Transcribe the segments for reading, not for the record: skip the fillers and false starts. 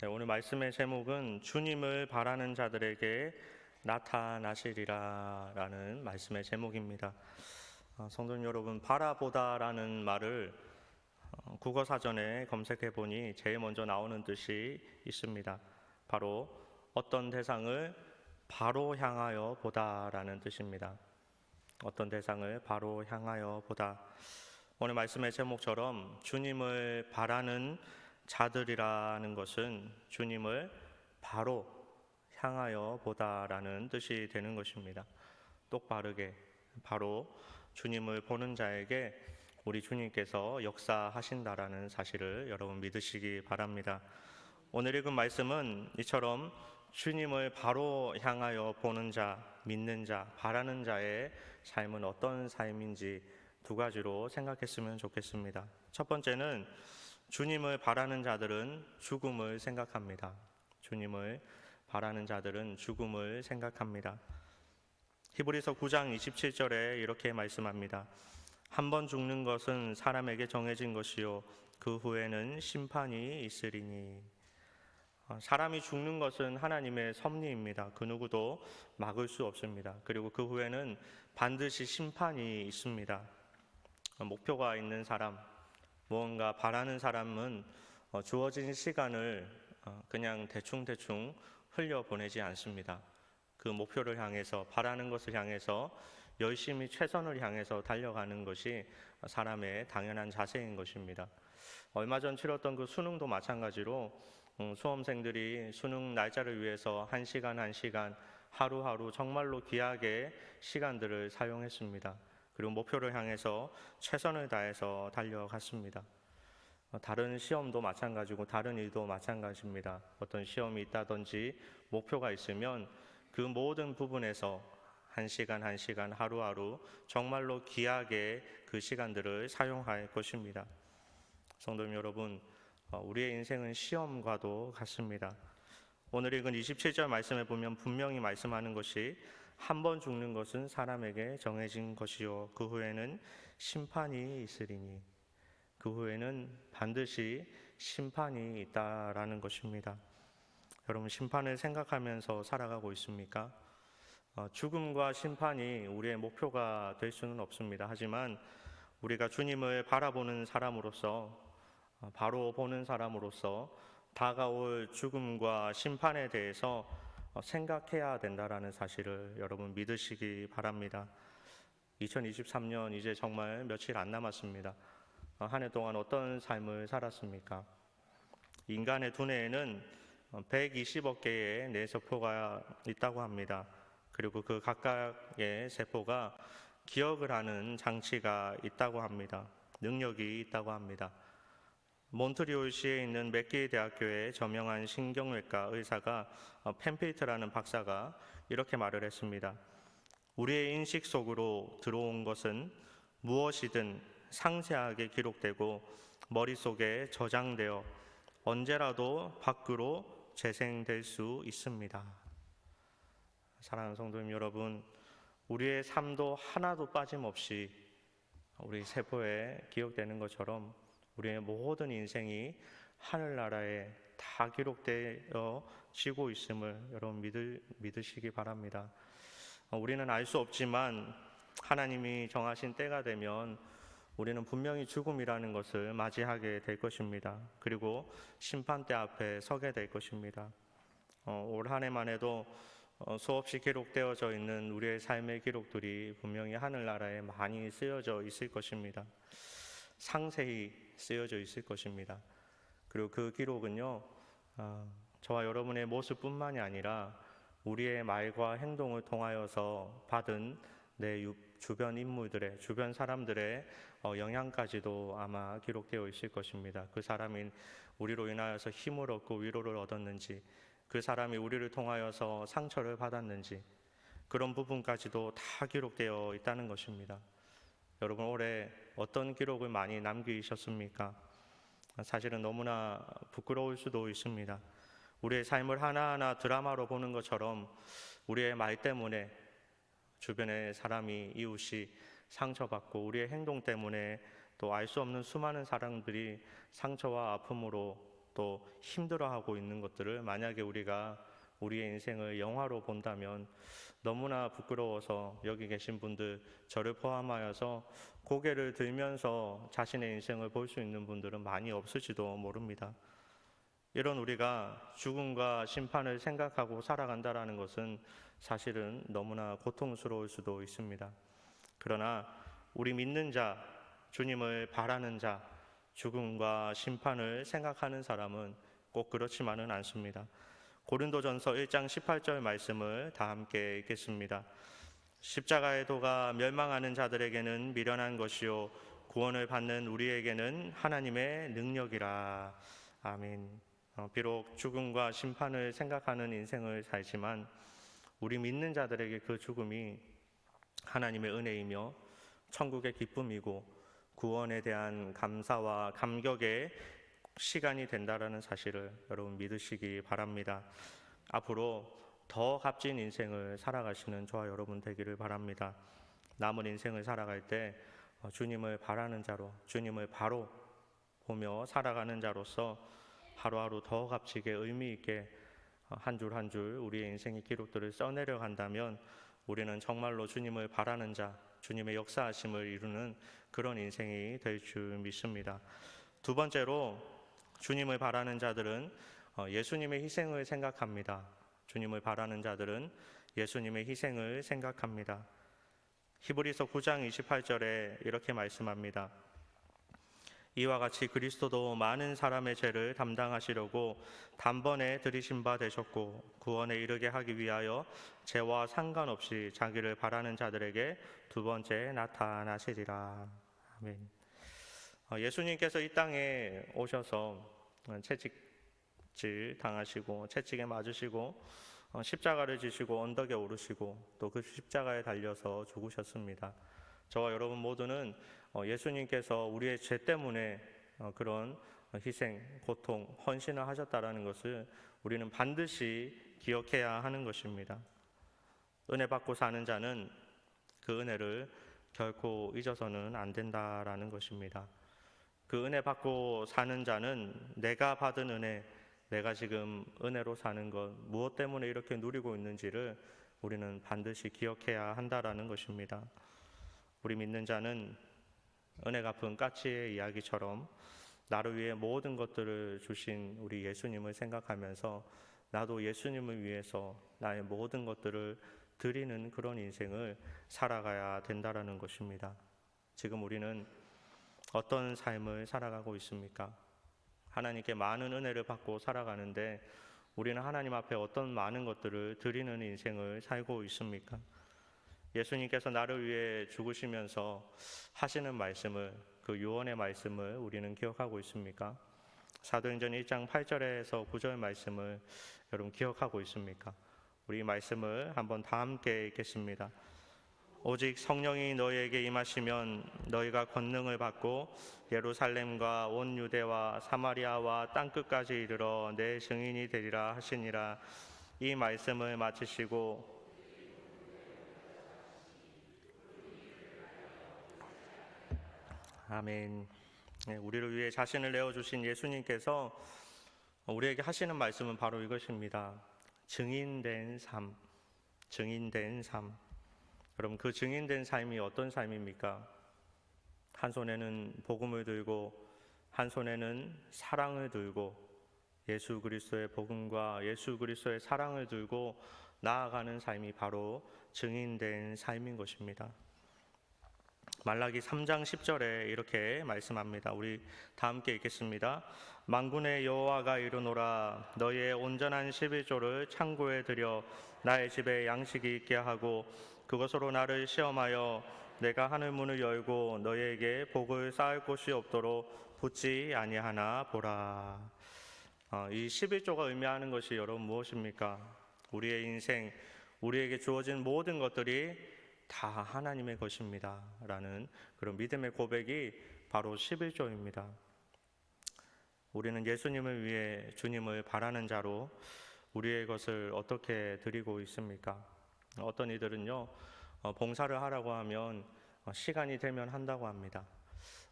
네, 오늘 말씀의 제목은 주님을 바라는 자들에게 나타나시리라 라는 말씀의 제목입니다. 성도님 여러분, 바라보다라는 말을 국어사전에 검색해 보니 제일 먼저 나오는 뜻이 있습니다. 바로 어떤 대상을 바로 향하여 보다라는 뜻입니다. 어떤 대상을 바로 향하여 보다. 오늘 말씀의 제목처럼 주님을 바라는 자들이라는 것은 주님을 바로 향하여 보다라는 뜻이 되는 것입니다. 똑바르게 바로 주님을 보는 자에게 우리 주님께서 역사하신다라는 사실을 여러분 믿으시기 바랍니다. 오늘 읽은 말씀은 이처럼 주님을 바로 향하여 보는 자, 믿는 자, 바라는 자의 삶은 어떤 삶인지 두 가지로 생각했으면 좋겠습니다. 첫 번째는 주님을 바라는 자들은 죽음을 생각합니다. 주님을 바라는 자들은 죽음을 생각합니다. 히브리서 9장 27절에 이렇게 말씀합니다. 한 번 죽는 것은 사람에게 정해진 것이요 그 후에는 심판이 있으리니. 사람이 죽는 것은 하나님의 섭리입니다. 그 누구도 막을 수 없습니다. 그리고 그 후에는 반드시 심판이 있습니다. 목표가 있는 사람, 무언가 바라는 사람은 주어진 시간을 그냥 대충 흘려보내지 않습니다. 그 목표를 향해서, 바라는 것을 향해서 열심히 최선을 향해서 달려가는 것이 사람의 당연한 자세인 것입니다. 얼마 전 치렀던 그 수능도 마찬가지로 수험생들이 수능 날짜를 위해서 한 시간 하루하루 정말로 귀하게 시간들을 사용했습니다. 그리고 목표를 향해서 최선을 다해서 달려갔습니다. 다른 시험도 마찬가지고 다른 일도 마찬가지입니다. 어떤 시험이 있다든지 목표가 있으면 그 모든 부분에서 한 시간 하루하루 정말로 귀하게 그 시간들을 사용할 것입니다. 성도님 여러분, 우리의 인생은 시험과도 같습니다. 오늘 읽은 27절 말씀에 보면 분명히 말씀하는 것이 한 번 죽는 것은 사람에게 정해진 것이요 그 후에는 심판이 있으리니. 그 후에는 반드시 심판이 있다라는 것입니다. 여러분, 심판을 생각하면서 살아가고 있습니까? 죽음과 심판이 우리의 목표가 될 수는 없습니다. 하지만 우리가 주님을 바라보는 사람으로서, 바로 보는 사람으로서 다가올 죽음과 심판에 대해서 생각해야 된다라는 사실을 여러분 믿으시기 바랍니다. 2023년 이제 정말 며칠 안 남았습니다. 한 해 동안 어떤 삶을 살았습니까? 인간의 두뇌에는 120억 개의 뇌세포가 있다고 합니다. 그리고 그 각각의 세포가 기억을 하는 장치가 있다고 합니다. 능력이 있다고 합니다. 몬트리올시에 있는 맥기 대학교의 저명한 신경외과 의사가 펜필트라는 박사가 이렇게 말을 했습니다. 우리의 인식 속으로 들어온 것은 무엇이든 상세하게 기록되고 머릿속에 저장되어 언제라도 밖으로 재생될 수 있습니다. 사랑하는 성도님 여러분, 우리의 삶도 하나도 빠짐없이 우리 세포에 기억되는 것처럼 우리의 모든 인생이 하늘나라에 다 기록되어지고 있음을 여러분 믿으시기 바랍니다. 우리는 알 수 없지만 하나님이 정하신 때가 되면 우리는 분명히 죽음이라는 것을 맞이하게 될 것입니다. 그리고 심판대 앞에 서게 될 것입니다. 올 한 해만 해도 수없이 기록되어져 있는 우리의 삶의 기록들이 분명히 하늘나라에 많이 쓰여져 있을 것입니다. 상세히 쓰여져 있을 것입니다. 그리고 그 기록은요, 저와 여러분의 모습뿐만이 아니라 우리의 말과 행동을 통하여서 받은 내 주변 인물들의, 주변 사람들의 영향까지도 아마 기록되어 있을 것입니다. 그 사람이 우리로 인하여서 힘을 얻고 위로를 얻었는지, 그 사람이 우리를 통하여서 상처를 받았는지, 그런 부분까지도 다 기록되어 있다는 것입니다. 여러분, 올해 어떤 기록을 많이 남기셨습니까? 사실은 너무나 부끄러울 수도 있습니다. 우리의 삶을 하나하나 드라마로 보는 것처럼 우리의 말 때문에 주변의 사람이, 이웃이 상처받고 우리의 행동 때문에 또 알 수 없는 수많은 사람들이 상처와 아픔으로 또 힘들어하고 있는 것들을 만약에 우리가 우리의 인생을 영화로 본다면 너무나 부끄러워서 여기 계신 분들, 저를 포함하여서 고개를 들면서 자신의 인생을 볼 수 있는 분들은 많이 없을지도 모릅니다. 이런 우리가 죽음과 심판을 생각하고 살아간다는 것은 사실은 너무나 고통스러울 수도 있습니다. 그러나 우리 믿는 자, 주님을 바라는 자, 죽음과 심판을 생각하는 사람은 꼭 그렇지만은 않습니다. 고린도전서 1장 18절 말씀을 다 함께 읽겠습니다. 십자가의 도가 멸망하는 자들에게는 미련한 것이요 구원을 받는 우리에게는 하나님의 능력이라. 아멘. 비록 죽음과 심판을 생각하는 인생을 살지만 우리 믿는 자들에게 그 죽음이 하나님의 은혜이며 천국의 기쁨이고 구원에 대한 감사와 감격의 시간이 된다라는 사실을 여러분 믿으시기 바랍니다. 앞으로 더 값진 인생을 살아가시는 저와 여러분 되기를 바랍니다. 남은 인생을 살아갈 때 주님을 바라는 자로, 주님을 바로 보며 살아가는 자로서 하루하루 더 값지게 의미 있게 한 줄 한 줄 우리의 인생의 기록들을 써내려 간다면 우리는 정말로 주님을 바라는 자, 주님의 역사하심을 이루는 그런 인생이 될 줄 믿습니다. 두 번째로 주님을 바라는 자들은 예수님의 희생을 생각합니다. 주님을 바라는 자들은 예수님의 희생을 생각합니다. 히브리서 9장 28절에 이렇게 말씀합니다. 이와 같이 그리스도도 많은 사람의 죄를 담당하시려고 단번에 들이신 바 되셨고 구원에 이르게 하기 위하여 죄와 상관없이 자기를 바라는 자들에게 두 번째 나타나시리라. 아멘. 예수님께서 이 땅에 오셔서 채찍질 당하시고 채찍에 맞으시고 십자가를 지시고 언덕에 오르시고 또 그 십자가에 달려서 죽으셨습니다. 저와 여러분 모두는 예수님께서 우리의 죄 때문에 그런 희생, 고통, 헌신을 하셨다라는 것을 우리는 반드시 기억해야 하는 것입니다. 은혜 받고 사는 자는 그 은혜를 결코 잊어서는 안 된다라는 것입니다. 그 은혜 받고 사는 자는 내가 받은 은혜, 내가 지금 은혜로 사는 것, 무엇 때문에 이렇게 누리고 있는지를 우리는 반드시 기억해야 한다라는 것입니다. 우리 믿는 자는 은혜 갚은 까치의 이야기처럼 나를 위해 모든 것들을 주신 우리 예수님을 생각하면서 나도 예수님을 위해서 나의 모든 것들을 드리는 그런 인생을 살아가야 된다라는 것입니다. 지금 우리는 어떤 삶을 살아가고 있습니까? 하나님께 많은 은혜를 받고 살아가는데 우리는 하나님 앞에 어떤 많은 것들을 드리는 인생을 살고 있습니까? 예수님께서 나를 위해 죽으시면서 하시는 말씀을, 그 유언의 말씀을 우리는 기억하고 있습니까? 사도행전 1장 8절에서 9절 말씀을 여러분 기억하고 있습니까? 우리 이 말씀을 한번 다 함께 읽겠습니다. 오직 성령이 너희에게 임하시면 너희가 권능을 받고 예루살렘과 온 유대와 사마리아와 땅끝까지 이르러 내 증인이 되리라 하시니라. 이 말씀을 마치시고 아멘. 우리를 위해 자신을 내어주신 예수님께서 우리에게 하시는 말씀은 바로 이것입니다. 증인된 삶, 증인된 삶. 여러분, 그 증인된 삶이 어떤 삶입니까? 한 손에는 복음을 들고 한 손에는 사랑을 들고 예수 그리스도의 복음과 예수 그리스도의 사랑을 들고 나아가는 삶이 바로 증인된 삶인 것입니다. 말라기 3장 10절에 이렇게 말씀합니다. 우리 다 함께 읽겠습니다. 만군의 여호와가 이르노라 너희의 온전한 11조를 창고에 들여 나의 집에 양식이 있게 하고 그것으로 나를 시험하여 내가 하늘 문을 열고 너희에게 복을 쌓을 곳이 없도록 붙지 아니하나 보라. 이 11조가 의미하는 것이 여러분 무엇입니까? 우리의 인생, 우리에게 주어진 모든 것들이 다 하나님의 것입니다 라는 그런 믿음의 고백이 바로 11조입니다. 우리는 예수님을 위해 주님을 바라는 자로 우리의 것을 어떻게 드리고 있습니까? 어떤 이들은요 봉사를 하라고 하면 시간이 되면 한다고 합니다.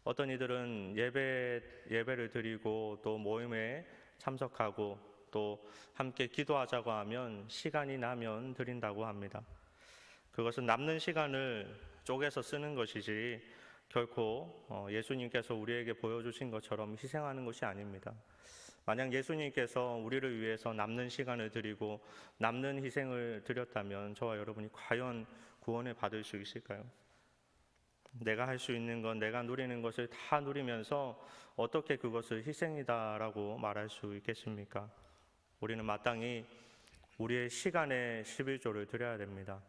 어떤 이들은 예배를 드리고 또 모임에 참석하고 또 함께 기도하자고 하면 시간이 나면 드린다고 합니다. 그것은 남는 시간을 쪼개서 쓰는 것이지 결코 예수님께서 우리에게 보여주신 것처럼 희생하는 것이 아닙니다. 만약 예수님께서 우리를 위해서 남는 시간을 드리고 남는 희생을 드렸다면 저와 여러분이 과연 구원을 받을 수 있을까요? 내가 할 수 있는 건, 내가 누리는 것을 다 누리면서 어떻게 그것을 희생이다라고 말할 수 있겠습니까? 우리는 마땅히 우리의 시간의 11조를 드려야 됩니다.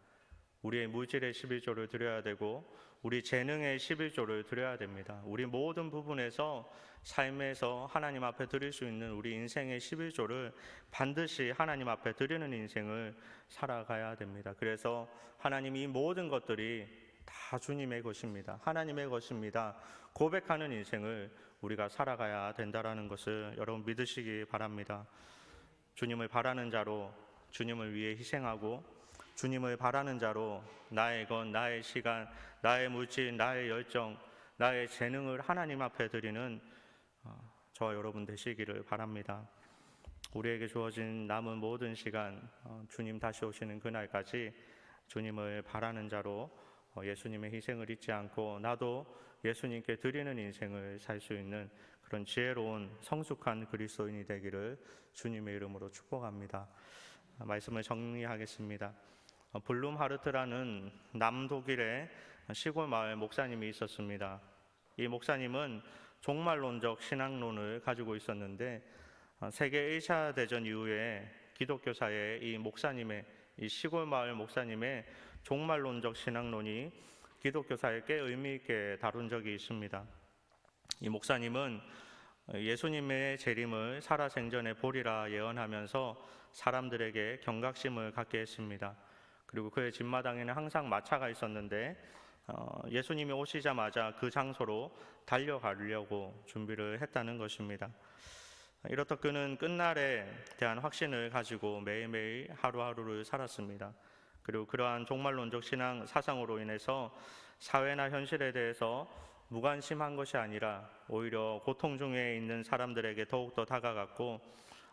우리의 물질의 11조를 드려야 되고 우리 재능의 11조를 드려야 됩니다. 우리 모든 부분에서 삶에서 하나님 앞에 드릴 수 있는 우리 인생의 11조를 반드시 하나님 앞에 드리는 인생을 살아가야 됩니다. 그래서 하나님이 이 모든 것들이 다 주님의 것입니다. 하나님의 것입니다. 고백하는 인생을 우리가 살아가야 된다라는 것을 여러분 믿으시기 바랍니다. 주님을 바라는 자로 주님을 위해 희생하고 주님을 바라는 자로 나의 것, 나의 시간, 나의 물질, 나의 열정, 나의 재능을 하나님 앞에 드리는 저와 여러분 되시기를 바랍니다. 우리에게 주어진 남은 모든 시간 주님 다시 오시는 그날까지 주님을 바라는 자로 예수님의 희생을 잊지 않고 나도 예수님께 드리는 인생을 살 수 있는 그런 지혜로운 성숙한 그리스도인이 되기를 주님의 이름으로 축복합니다. 말씀을 정리하겠습니다. 블룸하르트라는 남독일의 시골 마을 목사님이 있었습니다. 이 목사님은 종말론적 신앙론을 가지고 있었는데 세계 1차 대전 이후에 기독교사의 이 시골 마을 목사님의 종말론적 신앙론이 기독교사에 꽤 의미 있게 다룬 적이 있습니다. 이 목사님은 예수님의 재림을 살아생전에 보리라 예언하면서 사람들에게 경각심을 갖게 했습니다. 그리고 그의 집마당에는 항상 마차가 있었는데 예수님이 오시자마자 그 장소로 달려가려고 준비를 했다는 것입니다. 이렇듯 그는 끝날에 대한 확신을 가지고 매일매일 하루하루를 살았습니다. 그리고 그러한 종말론적 신앙 사상으로 인해서 사회나 현실에 대해서 무관심한 것이 아니라 오히려 고통 중에 있는 사람들에게 더욱더 다가갔고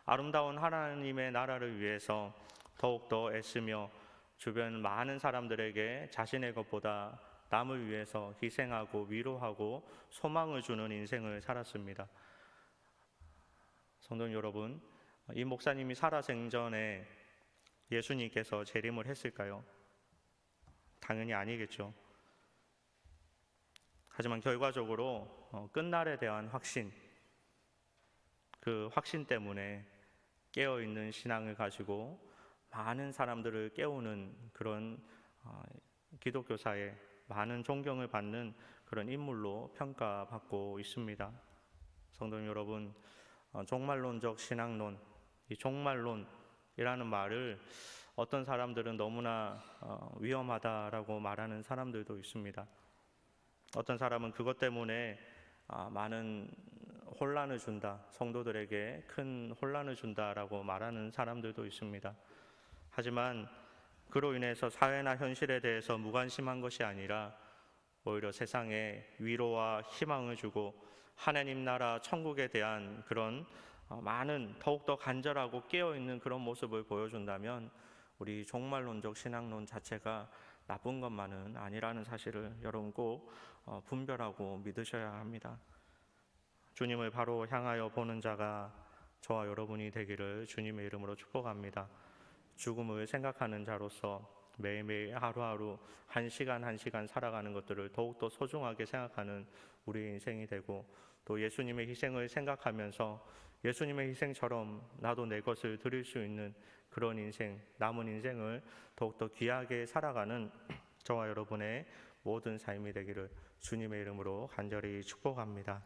아름다운 하나님의 나라를 위해서 더욱더 애쓰며 주변 많은 사람들에게 자신의 것보다 남을 위해서 희생하고 위로하고 소망을 주는 인생을 살았습니다. 성도 여러분, 이 목사님이 살아생전에 예수님께서 재림을 했을까요? 당연히 아니겠죠. 하지만 결과적으로 끝날에 대한 확신, 그 확신 때문에 깨어있는 신앙을 가지고 많은 사람들을 깨우는 그런 기독교사의 많은 존경을 받는 그런 인물로 평가받고 있습니다. 성도 여러분, 종말론적 신앙론, 이 종말론이라는 말을 어떤 사람들은 너무나 위험하다라고 말하는 사람들도 있습니다. 어떤 사람은 그것 때문에 많은 혼란을 준다, 성도들에게 큰 혼란을 준다라고 말하는 사람들도 있습니다. 하지만 그로 인해서 사회나 현실에 대해서 무관심한 것이 아니라 오히려 세상에 위로와 희망을 주고 하나님 나라 천국에 대한 그런 많은 더욱더 간절하고 깨어있는 그런 모습을 보여준다면 우리 종말론적 신앙론 자체가 나쁜 것만은 아니라는 사실을 여러분 꼭 분별하고 믿으셔야 합니다. 주님을 바로 향하여 보는 자가 저와 여러분이 되기를 주님의 이름으로 축복합니다. 죽음을 생각하는 자로서 매일매일 하루하루 한 시간 한 시간 살아가는 것들을 더욱더 소중하게 생각하는 우리의 인생이 되고 또 예수님의 희생을 생각하면서 예수님의 희생처럼 나도 내 것을 드릴 수 있는 그런 인생, 남은 인생을 더욱더 귀하게 살아가는 저와 여러분의 모든 삶이 되기를 주님의 이름으로 간절히 축복합니다.